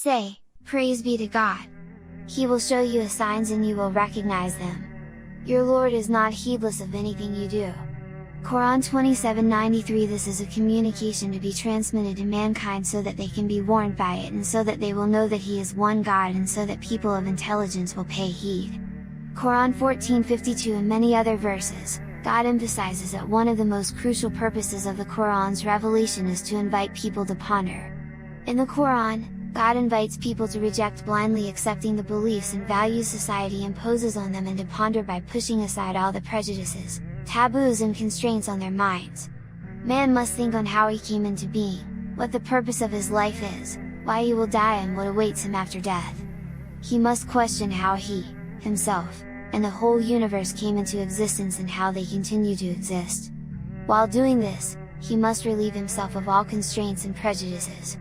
Say, "Praise be to God! He will show you His signs and you will recognize them. Your Lord is not heedless of anything you do." Quran 27:93. This is a communication to be transmitted to mankind so that they can be warned by it and so that they will know that He is one God and so that people of intelligence will pay heed. Quran 14:52 and many other verses, God emphasizes that one of the most crucial purposes of the Quran's revelation is to invite people to ponder. In the Quran, God invites people to reject blindly accepting the beliefs and values society imposes on them and to ponder by pushing aside all the prejudices, taboos and constraints on their minds. Man must think on how he came into being, what the purpose of his life is, why he will die and what awaits him after death. He must question how he, himself, and the whole universe came into existence and how they continue to exist. While doing this, he must relieve himself of all constraints and prejudices.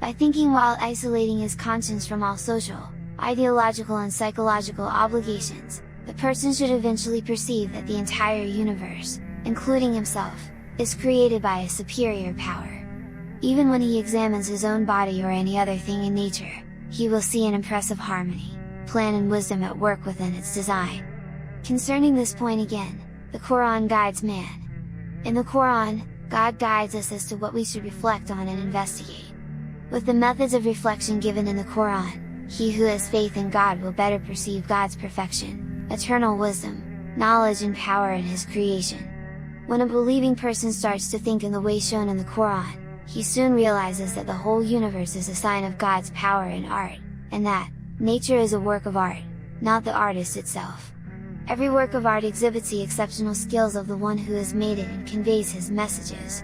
By thinking while isolating his conscience from all social, ideological and psychological obligations, the person should eventually perceive that the entire universe, including himself, is created by a superior power. Even when he examines his own body or any other thing in nature, he will see an impressive harmony, plan and wisdom at work within its design. Concerning this point again, the Quran guides man. In the Quran, God guides us as to what we should reflect on and investigate. With the methods of reflection given in the Quran, he who has faith in God will better perceive God's perfection, eternal wisdom, knowledge and power in His creation. When a believing person starts to think in the way shown in the Quran, he soon realizes that the whole universe is a sign of God's power and art, and that nature is a work of art, not the artist itself. Every work of art exhibits the exceptional skills of the one who has made it and conveys his messages.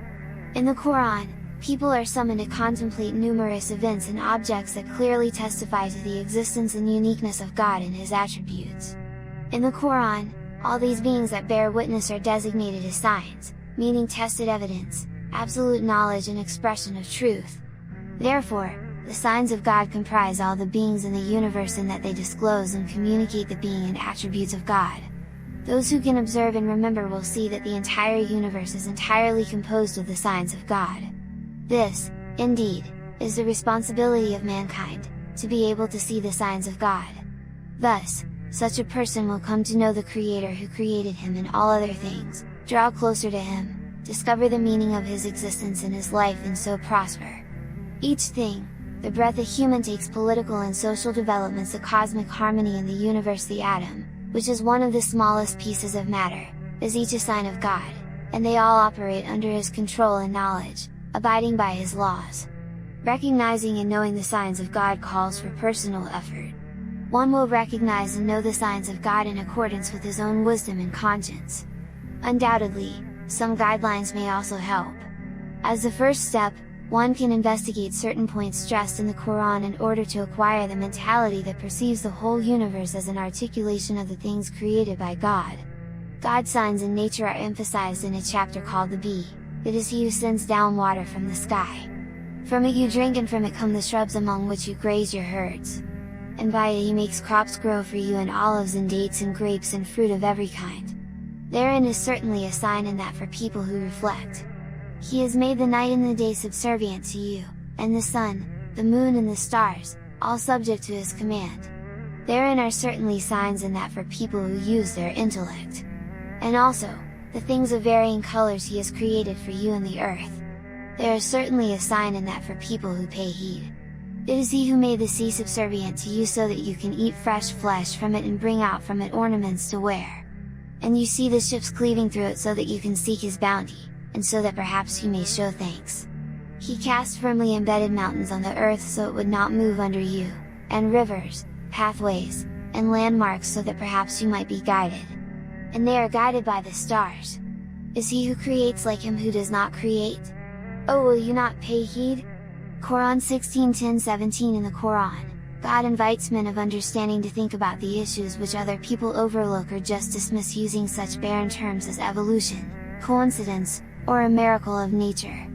In the Quran, people are summoned to contemplate numerous events and objects that clearly testify to the existence and uniqueness of God and His attributes. In the Quran, all these beings that bear witness are designated as signs, meaning tested evidence, absolute knowledge and expression of truth. Therefore, the signs of God comprise all the beings in the universe in that they disclose and communicate the being and attributes of God. Those who can observe and remember will see that the entire universe is entirely composed of the signs of God. This, indeed, is the responsibility of mankind, to be able to see the signs of God. Thus, such a person will come to know the Creator who created him and all other things, draw closer to Him, discover the meaning of his existence in his life and so prosper. Each thing, the breath a human takes, political and social developments, the cosmic harmony in the universe, the atom, which is one of the smallest pieces of matter, is each a sign of God, and they all operate under His control and knowledge, abiding by His laws. Recognizing and knowing the signs of God calls for personal effort. One will recognize and know the signs of God in accordance with his own wisdom and conscience. Undoubtedly, some guidelines may also help. As the first step, one can investigate certain points stressed in the Quran in order to acquire the mentality that perceives the whole universe as an articulation of the things created by God. God's signs in nature are emphasized in a chapter called the Bee. It is He who sends down water from the sky. From it you drink and from it come the shrubs among which you graze your herds. And by it He makes crops grow for you and olives and dates and grapes and fruit of every kind. Therein is certainly a sign in that for people who reflect. He has made the night and the day subservient to you, and the sun, the moon and the stars, all subject to His command. Therein are certainly signs in that for people who use their intellect. And also, the things of varying colors He has created for you in the earth. There is certainly a sign in that for people who pay heed. It is He who made the sea subservient to you so that you can eat fresh flesh from it and bring out from it ornaments to wear. And you see the ships cleaving through it so that you can seek His bounty, and so that perhaps you may show thanks. He cast firmly embedded mountains on the earth so it would not move under you, and rivers, pathways, and landmarks so that perhaps you might be guided. And they are guided by the stars. Is He who creates like Him who does not create? Oh, will you not pay heed? Quran 16:10-17. In the Quran, God invites men of understanding to think about the issues which other people overlook or just dismiss using such barren terms as evolution, coincidence, or a miracle of nature.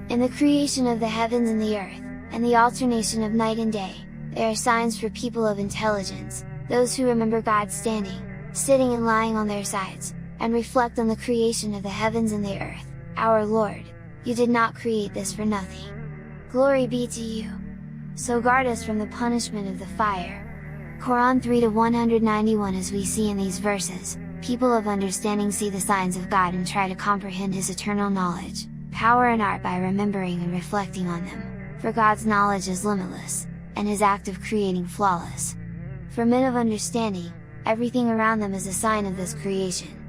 In the creation of the heavens and the earth, and the alternation of night and day, there are signs for people of intelligence, those who remember God standing, sitting and lying on their sides, and reflect on the creation of the heavens and the earth. Our Lord, You did not create this for nothing. Glory be to You! so guard us from the punishment of the fire. Quran 3-191. As we see in these verses, people of understanding see the signs of God and try to comprehend His eternal knowledge, power and art by remembering and reflecting on them, for God's knowledge is limitless, and His act of creating flawless. For men of understanding, everything around them is a sign of this creation.